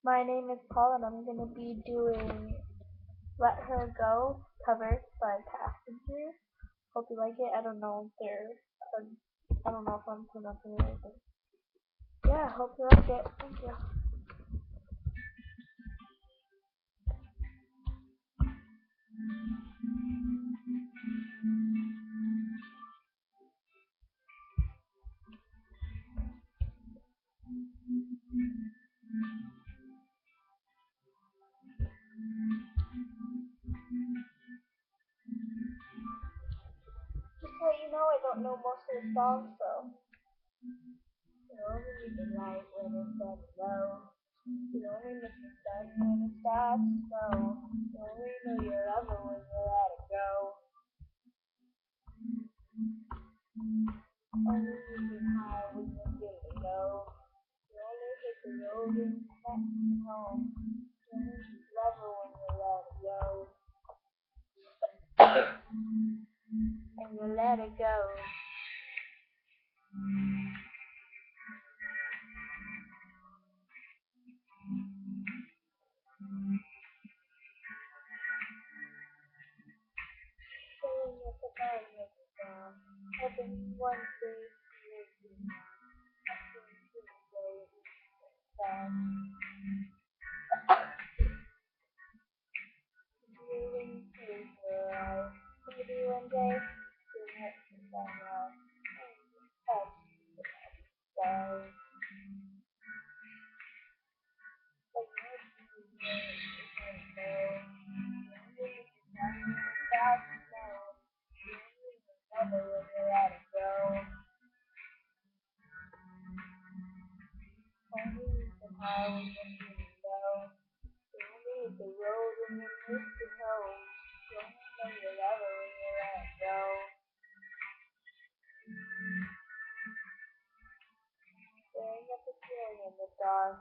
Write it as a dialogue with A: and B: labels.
A: My name is Paul and I'm going to be doing Let Her Go cover by Passenger. Hope you like it. I don't know if I don't know if I'm pronouncing it right, but yeah, hope you like it. Thank you. Just to let you know, I don't know most of the songs, so you only need the light when it's at low. You only miss the sun when it starts to snow. You only know your lover when you let it go. Only you can high when you're feeling low. You only hit the road when you connect to home. You only love her when you let it go. And you let it go. Staying at the bar makes it down. Hoping one day she lives in town. Hoping Tuesday is down. Dreaming tears your eyes. Maybe one day you'll hit the sunrise. And you touch the stars. But you're too late to say no. You only miss the sun when it starts to snow. You only remember when you let it go. Only you can high when you're feeling low. You only hit the road when you miss the home. You only know you love her when you let it go. Staring at the ceiling in the dark.